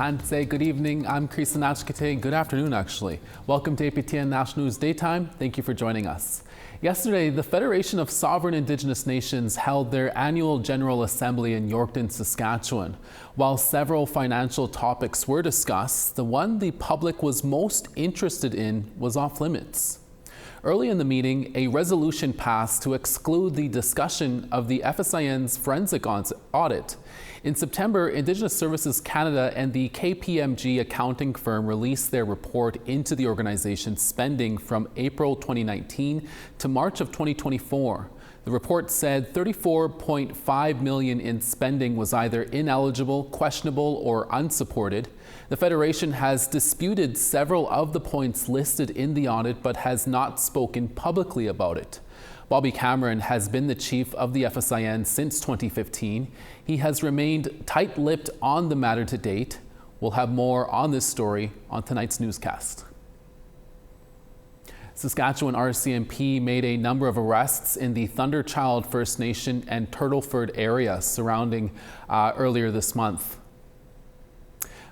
Hanse, good evening. I'm Krisa Nachkate. Good afternoon, actually. Welcome to APTN National News Daytime. Thank you for joining us. Yesterday, the Federation of Sovereign Indigenous Nations held their annual General Assembly in Yorkton, Saskatchewan. While several financial topics were discussed, the one the public was most interested in was off limits. Early in the meeting, a resolution passed to exclude the discussion of the FSIN's forensic audit. In September, Indigenous Services Canada and the KPMG accounting firm released their report into the organization's spending from April 2019 to March of 2024. The report said $34.5 million in spending was either ineligible, questionable, or unsupported. The Federation has disputed several of the points listed in the audit but has not spoken publicly about it. Bobby Cameron has been the chief of the FSIN since 2015. He has remained tight-lipped on the matter to date. We'll have more on this story on tonight's newscast. Saskatchewan RCMP made a number of arrests in the Thunderchild First Nation and Turtleford area surrounding earlier this month.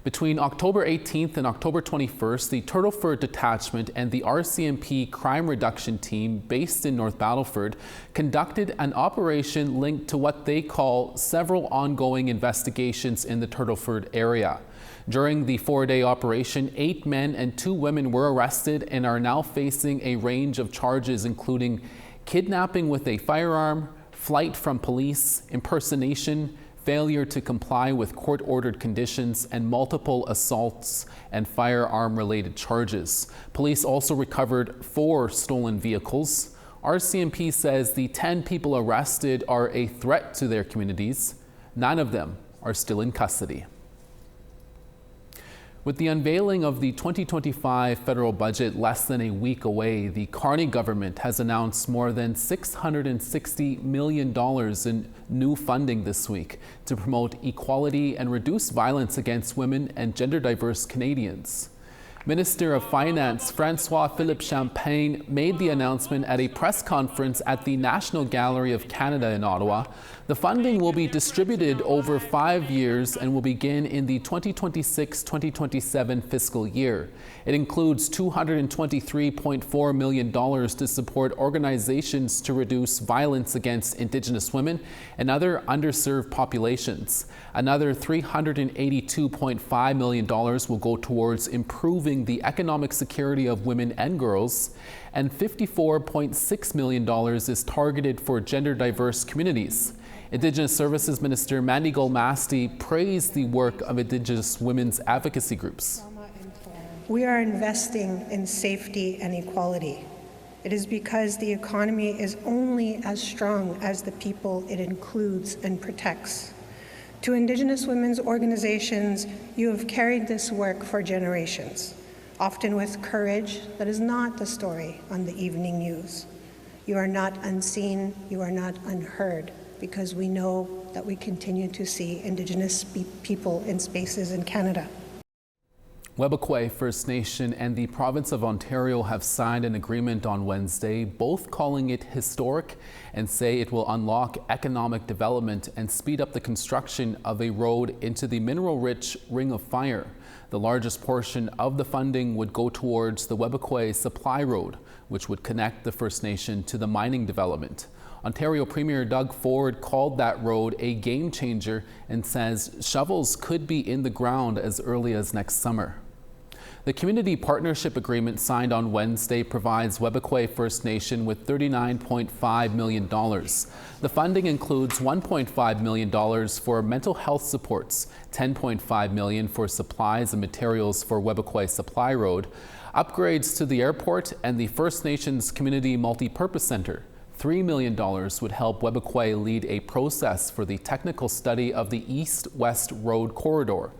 Between October 18th and October 21st, the Turtleford Detachment and the RCMP Crime Reduction Team based in North Battleford conducted an operation linked to what they call several ongoing investigations in the Turtleford area. During the four-day operation, 8 men and 2 women were arrested and are now facing a range of charges including kidnapping with a firearm, flight from police, impersonation, failure to comply with court-ordered conditions, and multiple assaults and firearm-related charges. Police also recovered 4 stolen vehicles. RCMP says the 10 people arrested are a threat to their communities. 9 of them are still in custody. With the unveiling of the 2025 federal budget less than a week away, the Carney government has announced more than $660 million in new funding this week to promote equality and reduce violence against women and gender-diverse Canadians. Minister of Finance François-Philippe Champagne made the announcement at a press conference at the National Gallery of Canada in Ottawa. The funding will be distributed over 5 years and will begin in the 2026-2027 fiscal year. It includes $223.4 million to support organizations to reduce violence against Indigenous women and other underserved populations. Another $382.5 million will go towards improving the economic security of women and girls, and $54.6 million is targeted for gender-diverse communities. Indigenous Services Minister Mandy Gold-Masti praised the work of Indigenous women's advocacy groups. We are investing in safety and equality. It is because the economy is only as strong as the people it includes and protects. To Indigenous women's organizations, you have carried this work for generations, often with courage that is not the story on the evening news. You are not unseen, you are not unheard, because we know that we continue to see Indigenous people in spaces in Canada. Webequie First Nation and the province of Ontario have signed an agreement on Wednesday, both calling it historic and say it will unlock economic development and speed up the construction of a road into the mineral-rich Ring of Fire. The largest portion of the funding would go towards the Webequie Supply Road, which would connect the First Nation to the mining development. Ontario Premier Doug Ford called that road a game changer and says shovels could be in the ground as early as next summer. The Community Partnership Agreement signed on Wednesday provides Webequie First Nation with $39.5 million. The funding includes $1.5 million for mental health supports, $10.5 million for supplies and materials for Webequie Supply Road, upgrades to the airport and the First Nations Community Multi-Purpose Centre. $3 million would help Webequie lead a process for the technical study of the East-West Road corridor.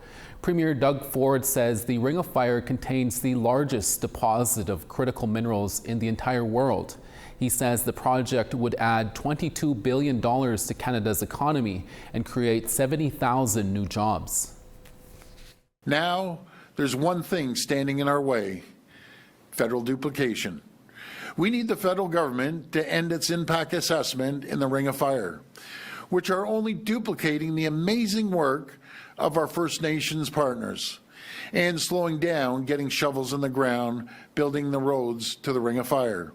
Premier Doug Ford says the Ring of Fire contains the largest deposit of critical minerals in the entire world. He says the project would add $22 billion to Canada's economy and create 70,000 new jobs. Now, there's one thing standing in our way: federal duplication. We need the federal government to end its impact assessment in the Ring of Fire. which are only duplicating the amazing work of our First Nations partners and slowing down getting shovels in the ground, building the roads to the Ring of Fire.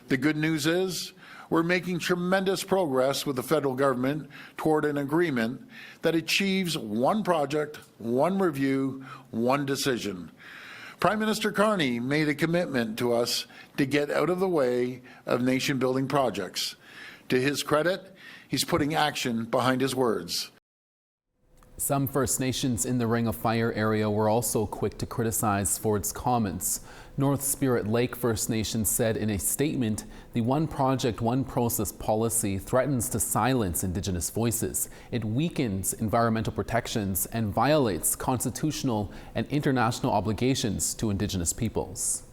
The good news is we're making tremendous progress with the federal government toward an agreement that achieves one project, one review, one decision. Prime Minister Carney made a commitment to us to get out of the way of nation-building projects. To his credit, he's putting action behind his words. Some First Nations in the Ring of Fire area were also quick to criticize Ford's comments. North Spirit Lake First Nation said in a statement, the one project, one process policy threatens to silence Indigenous voices. It weakens environmental protections and violates constitutional and international obligations to Indigenous peoples.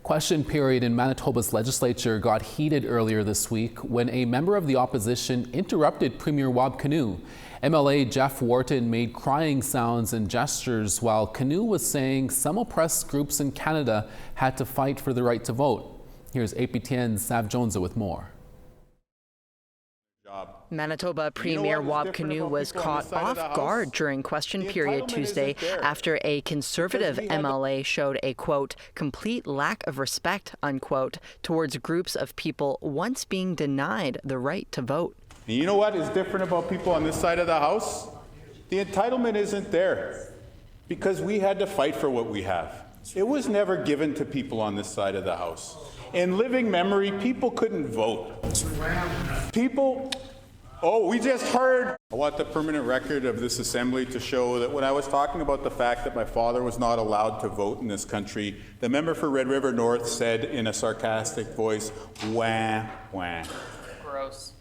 Question period in Manitoba's legislature got heated earlier this week when a member of the opposition interrupted Premier Wab Kinew. MLA Jeff Wharton made crying sounds and gestures while Kinew was saying some oppressed groups in Canada had to fight for the right to vote. Here's APTN's Sav Jonesa with more. Manitoba Premier Wab Kinew was caught off guard during question period Tuesday after a Conservative MLA showed a, quote, complete lack of respect, unquote, towards groups of people once being denied the right to vote. And you know what is different about people on this side of the House? The entitlement isn't there because we had to fight for what we have. It was never given to people on this side of the House. In living memory, people couldn't vote. We just heard. I want the permanent record of this assembly to show that when I was talking about the fact that my father was not allowed to vote in this country, the member for Red River North said in a sarcastic voice, wah, wah. Gross.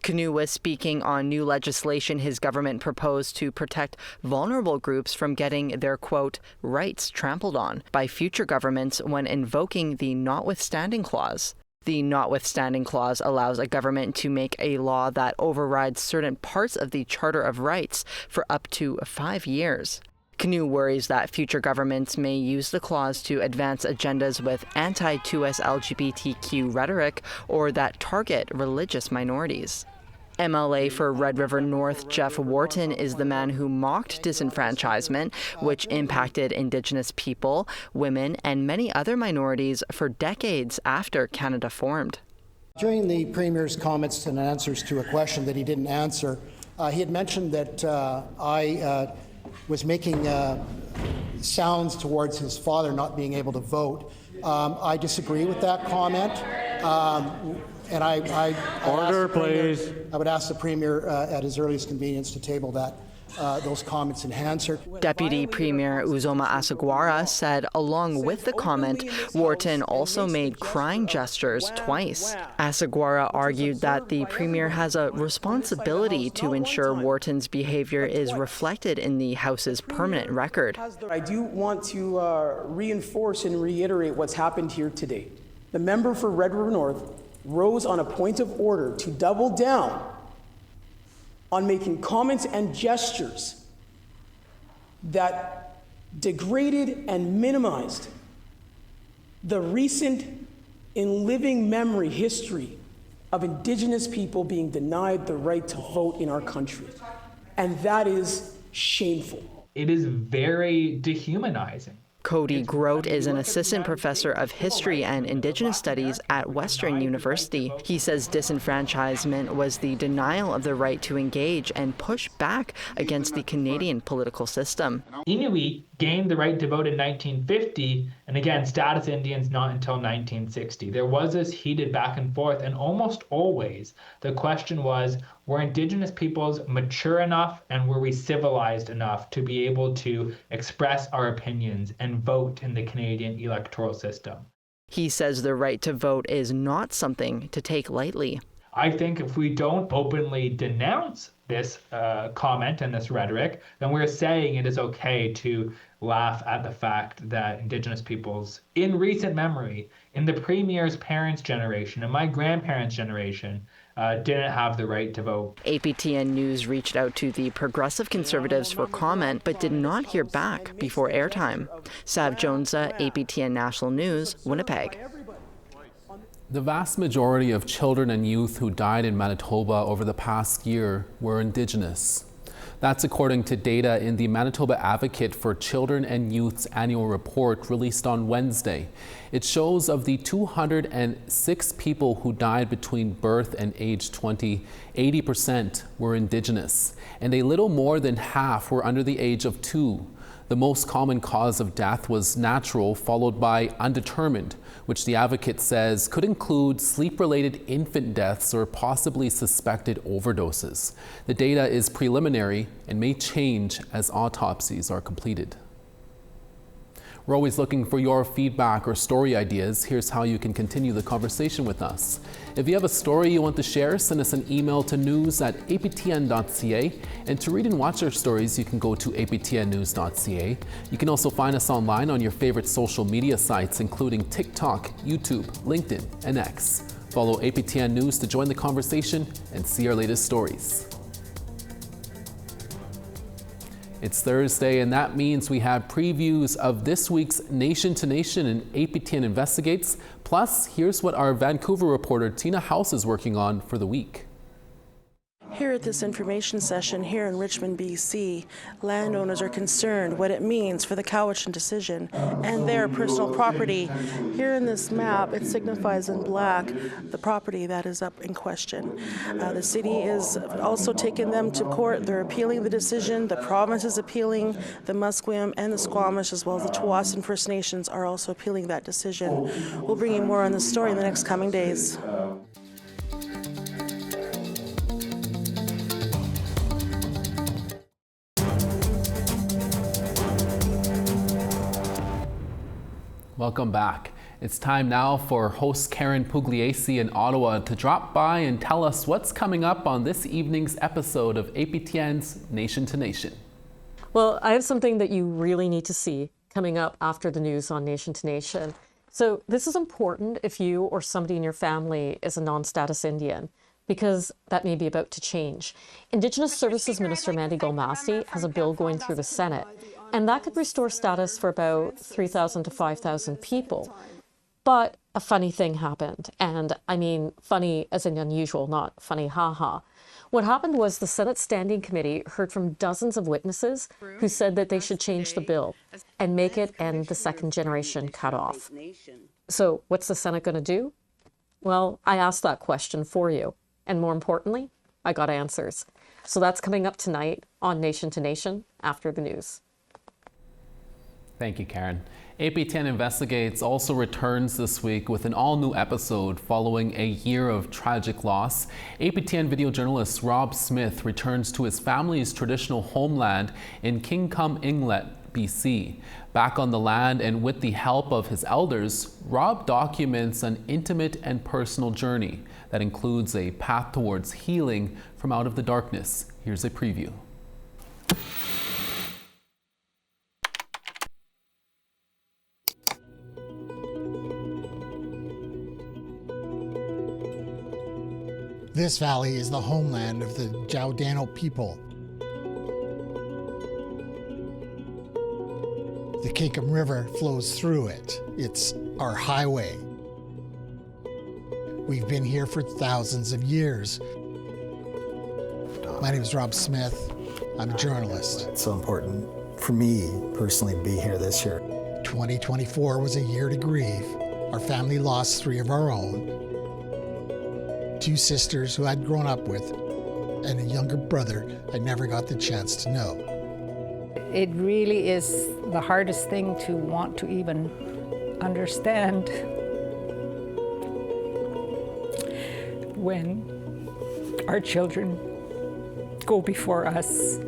Kinew was speaking on new legislation his government proposed to protect vulnerable groups from getting their, quote, rights trampled on by future governments when invoking the Notwithstanding Clause. The Notwithstanding Clause allows a government to make a law that overrides certain parts of the Charter of Rights for up to 5 years. Kinew worries that future governments may use the clause to advance agendas with anti-2S LGBTQ rhetoric or that target religious minorities. MLA for Red River North Jeff Wharton is the man who mocked disenfranchisement, which impacted Indigenous people, women, and many other minorities for decades after Canada formed. During the Premier's comments and answers to a question that he didn't answer, he had mentioned that I was making sounds towards his father not being able to vote. I disagree with that comment. And I would ask the Premier at his earliest convenience to table that those comments and answer. Deputy Premier Uzoma Asagwara said along with the comment, Wharton also made crying gestures twice. Asagwara argued that the Premier has a responsibility to ensure Wharton's behavior is reflected in the House's permanent record. I do want to reinforce and reiterate what's happened here today. The member for Red River North rose on a point of order to double down on making comments and gestures that degraded and minimized the recent, in living memory, history of Indigenous people being denied the right to vote in our country. And that is shameful. It is very dehumanizing. Cody Grote is an assistant professor of history and Indigenous studies at Western University. He says disenfranchisement was the denial of the right to engage and push back against the Canadian political system. Inuit gained the right to vote in 1950, and again, status Indians not until 1960. There was this heated back and forth, and almost always the question was, were Indigenous peoples mature enough and were we civilized enough to be able to express our opinions and vote in the Canadian electoral system? He says the right to vote is not something to take lightly. I think if we don't openly denounce this comment and this rhetoric, then we're saying it is okay to laugh at the fact that Indigenous peoples, in recent memory, in the Premier's parents' generation and my grandparents' generation, didn't have the right to vote. APTN News reached out to the Progressive Conservatives for comment, but did not hear back before airtime. Sav Jonesa, APTN National News, Winnipeg. The vast majority of children and youth who died in Manitoba over the past year were Indigenous. That's according to data in the Manitoba Advocate for Children and Youth's annual report released on Wednesday. It shows of the 206 people who died between birth and age 20, 80% were Indigenous, and a little more than half were under the age of 2. The most common cause of death was natural, followed by undetermined, which the advocate says could include sleep-related infant deaths or possibly suspected overdoses. The data is preliminary and may change as autopsies are completed. We're always looking for your feedback or story ideas. Here's how you can continue the conversation with us. If you have a story you want to share, send us an email to news@aptn.ca. And to read and watch our stories, you can go to aptnnews.ca. You can also find us online on your favorite social media sites, including TikTok, YouTube, LinkedIn, and X. Follow APTN News to join the conversation and see our latest stories. It's Thursday, and that means we have previews of this week's Nation to Nation and APTN Investigates. Plus, here's what our Vancouver reporter Tina House is working on for the week. Here at this information session here in Richmond, BC, landowners are concerned what it means for the Cowichan decision and their personal property. Here in this map, it signifies in black the property that is up in question. The city is also taking them to court. They're appealing the decision. The province is appealing. The Musqueam and the Squamish, as well as the Tsawwassen First Nations, are also appealing that decision. We'll bring you more on this story in the next coming days. Welcome back. It's time now for host Karen Pugliese in Ottawa to drop by and tell us what's coming up on this evening's episode of APTN's Nation to Nation. Well, I have something that you really need to see coming up after the news on Nation to Nation. So this is important if you or somebody in your family is a non-status Indian, because that may be about to change. Indigenous Services Minister Mandy Golmasti has a bill going through the Senate, and that could restore status for about 3,000 to 5,000 people. But a funny thing happened, and I mean funny as in unusual, not funny haha. What happened was the Senate Standing Committee heard from dozens of witnesses who said that they should change the bill and make it end the second generation cutoff. So what's the Senate going to do? Well, I asked that question for you. And more importantly, I got answers. So that's coming up tonight on Nation to Nation after the news. Thank you, Karen. APTN Investigates also returns this week with an all-new episode following a year of tragic loss. APTN video journalist Rob Smith returns to his family's traditional homeland in Kingcome Inlet, BC. Back on the land and with the help of his elders, Rob documents an intimate and personal journey that includes a path towards healing from out of the darkness. Here's a preview. This valley is the homeland of the Jaudano people. The Kingcome River flows through it. It's our highway. We've been here for thousands of years. My name is Rob Smith. I'm a journalist. It's so important for me personally to be here this year. 2024 was a year to grieve. Our family lost 3 of our own, 2 sisters who I'd grown up with, and a younger brother I never got the chance to know. It really is the hardest thing to want to even understand when our children go before us.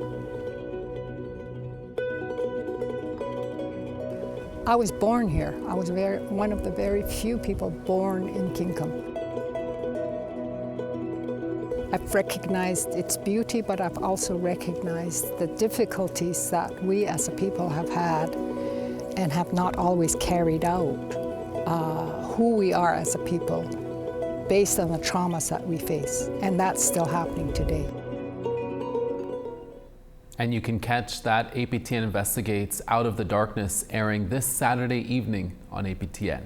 I was born here. I was one of the very few people born in Kingcome. I've recognized its beauty, but I've also recognized the difficulties that we as a people have had and have not always carried out who we are as a people based on the traumas that we face. And that's still happening today. And you can catch that APTN Investigates Out of the Darkness airing this Saturday evening on APTN.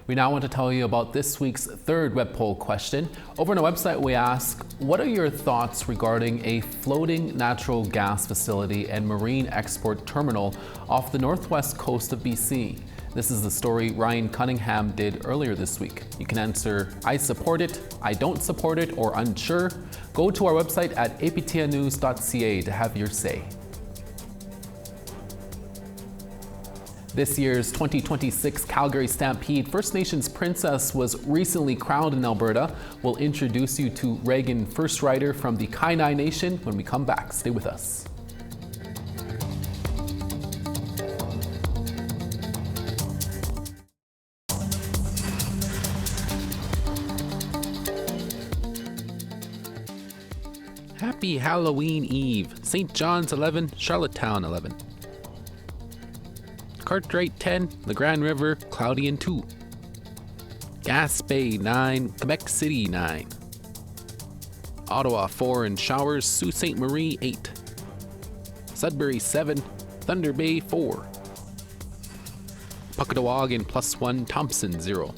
We now want to tell you about this week's third web poll question. Over on our website, we ask, what are your thoughts regarding a floating natural gas facility and marine export terminal off the northwest coast of BC? This is the story Ryan Cunningham did earlier this week. You can answer, I support it, I don't support it, or unsure. Go to our website at aptnnews.ca to have your say. This year's 2026 Calgary Stampede First Nations Princess was recently crowned in Alberta. We'll introduce you to Reagan First Rider from the Kainai Nation when we come back. Stay with us. Happy Halloween Eve. St. John's 11, Charlottetown 11. Cartwright 10, the Grand River, cloudy and 2. Gaspé 9, Quebec City 9. Ottawa 4 and showers, Sault Ste. Marie 8. Sudbury 7, Thunder Bay 4. Puckatawagan +1, Thompson 0.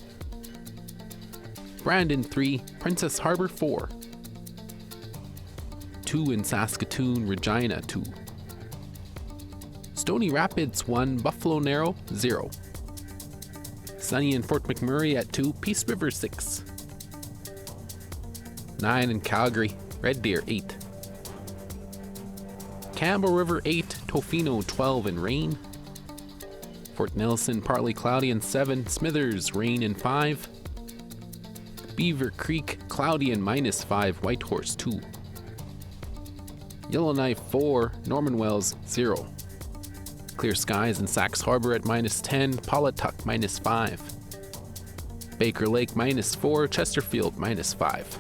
Brandon 3, Princess Harbor 4. 2 in Saskatoon, Regina 2. Stony Rapids 1, Buffalo Narrow 0. Sunny in Fort McMurray at 2, Peace River 6. 9 in Calgary, Red Deer 8. Campbell River 8, Tofino 12 and rain. Fort Nelson partly cloudy and 7, Smithers rain and 5. Beaver Creek cloudy and -5, Whitehorse 2. Yellowknife 4, Norman Wells 0. Clear skies in Sax Harbor at -10, Paulatuck -5. Baker Lake -4, Chesterfield -5.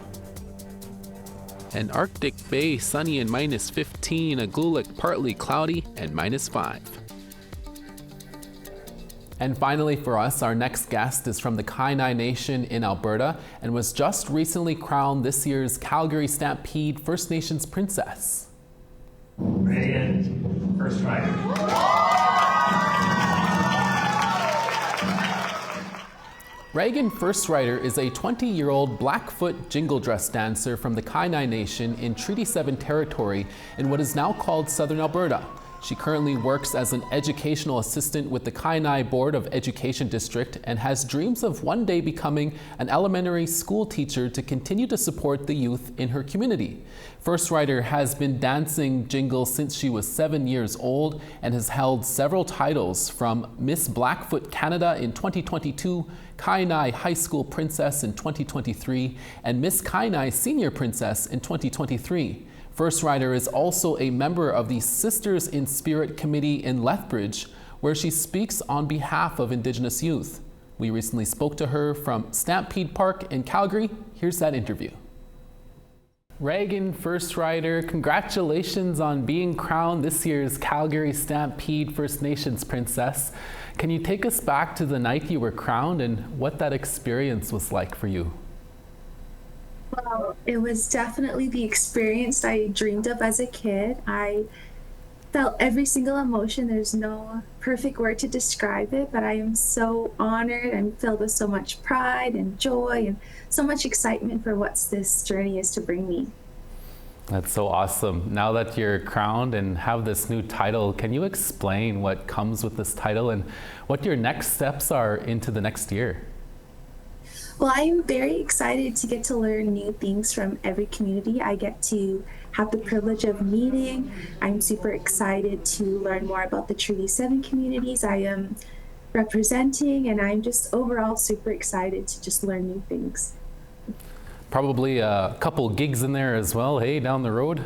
And Arctic Bay sunny and -15, Aglulic partly cloudy and -5. And finally for us, our next guest is from the Kainai Nation in Alberta and was just recently crowned this year's Calgary Stampede First Nations Princess. Reagan First Rider. Reagan First Rider is a 20-year-old Blackfoot jingle dress dancer from the Kainai Nation in Treaty 7 territory in what is now called Southern Alberta. She currently works as an educational assistant with the Kainai Board of Education District and has dreams of one day becoming an elementary school teacher to continue to support the youth in her community. First Rider has been dancing jingles since she was 7 years old and has held several titles from Miss Blackfoot Canada in 2022, Kainai High School Princess in 2023, and Miss Kainai Senior Princess in 2023. First Rider is also a member of the Sisters in Spirit Committee in Lethbridge, where she speaks on behalf of Indigenous youth. We recently spoke to her from Stampede Park in Calgary. Here's that interview. Reagan First Rider, congratulations on being crowned this year's Calgary Stampede First Nations Princess. Can you take us back to the night you were crowned and what that experience was like for you? Well, it was definitely the experience I dreamed of as a kid. I felt every single emotion. There's no perfect word to describe it, but I am so honored. I'm filled with so much pride and joy and so much excitement for what this journey is to bring me. That's so awesome. Now that you're crowned and have this new title, can you explain what comes with this title and what your next steps are into the next year? Well, I am very excited to get to learn new things from every community I get to have the privilege of meeting. I'm super excited to learn more about the Treaty 7 communities I am representing, and I'm just overall super excited to just learn new things. Probably a couple gigs in there as well, hey, down the road?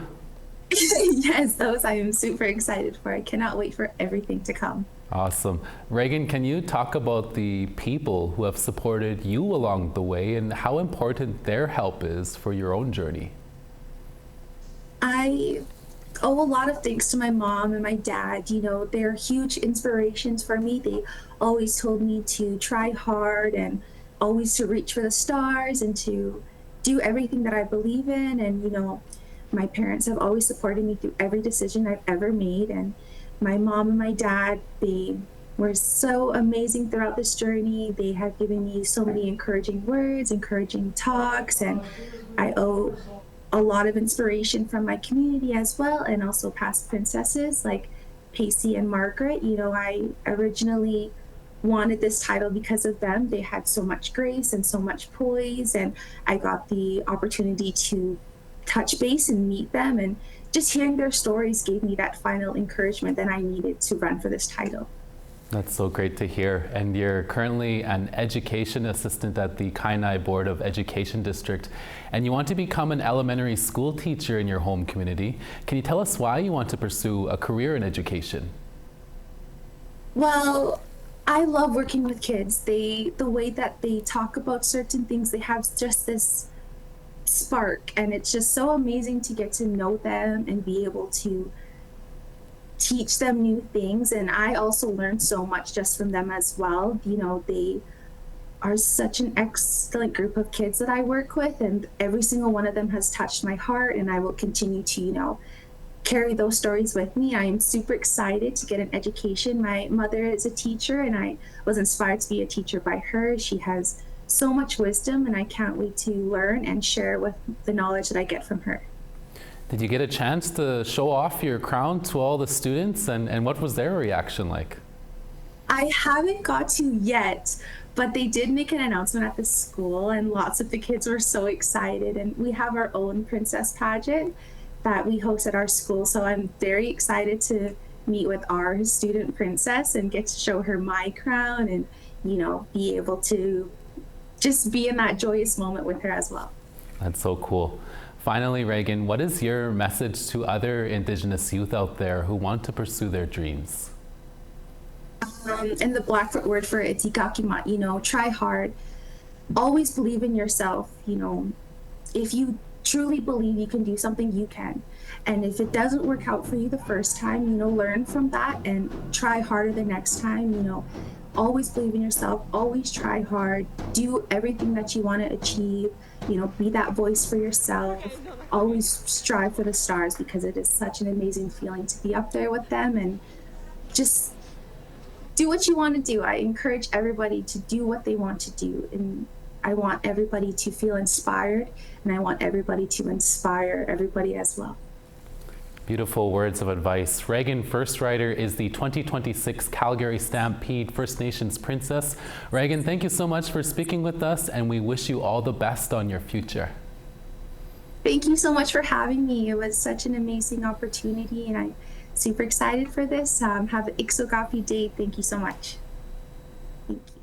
Yes, those I am super excited for. I cannot wait for everything to come. Awesome. Reagan, can you talk about the people who have supported you along the way and how important their help is for your own journey? I owe a lot of thanks to my mom and my dad. You know, they're huge inspirations for me. They always told me to try hard and always to reach for the stars and to do everything that I believe in. And, you know, my parents have always supported me through every decision I've ever made. And my mom and my dad, they were so amazing throughout this journey. They have given me so many encouraging words, encouraging talks, and I owe a lot of inspiration from my community as well, and also past princesses like Pacey and Margaret. You know, I originally wanted this title because of them. They had so much grace and so much poise, and I got the opportunity to touch base and meet them, and just hearing their stories gave me that final encouragement that I needed to run for this title. That's so great to hear. And you're currently an education assistant at the Kainai Board of Education District, and you want to become an elementary school teacher in your home community. Can you tell us why you want to pursue a career in education? Well, I love working with kids. The way that they talk about certain things, they have just this spark, and it's just so amazing to get to know them and be able to teach them new things. And I also learned so much just from them as well. You know, they are such an excellent group of kids that I work with, and every single one of them has touched my heart, and I will continue to, you know, carry those stories with me. I am super excited to get an education. My mother is a teacher, and I was inspired to be a teacher by her. She has so much wisdom, and I can't wait to learn and share with the knowledge that I get from her. Did you get a chance to show off your crown to all the students, and what was their reaction like? I haven't got to yet, but they did make an announcement at the school, and lots of the kids were so excited. And we have our own princess pageant that we host at our school, so I'm very excited to meet with our student princess and get to show her my crown, and, you know, be able to just be in that joyous moment with her as well. That's so cool. Finally, Reagan, what is your message to other Indigenous youth out there who want to pursue their dreams? And the Blackfoot word for it, ikakimat, you know, try hard. Always believe in yourself. You know, if you truly believe you can do something, you can. And if it doesn't work out for you the first time, you know, learn from that and try harder the next time. You know, always believe in yourself, always try hard, do everything that you want to achieve. You know, be that voice for yourself. Always strive for the stars, because it is such an amazing feeling to be up there with them, and just do what you want to do. I encourage everybody to do what they want to do, and I want everybody to feel inspired, and I want everybody to inspire everybody as well. Beautiful words of advice. Reagan First Rider is the 2026 Calgary Stampede First Nations Princess. Reagan, thank you so much for speaking with us, and we wish you all the best on your future. Thank you so much for having me. It was such an amazing opportunity, and I'm super excited for this. Have an Ixogapi day. Thank you so much. Thank you.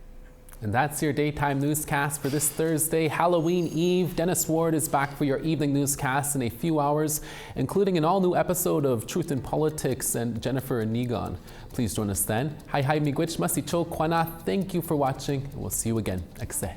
And that's your daytime newscast for this Thursday, Halloween Eve. Dennis Ward is back for your evening newscast in a few hours, including an all-new episode of Truth in Politics and Jennifer and Negon. Please join us then. Hi, miigwech masicho kwana. Thank you for watching, and we'll see you again next day.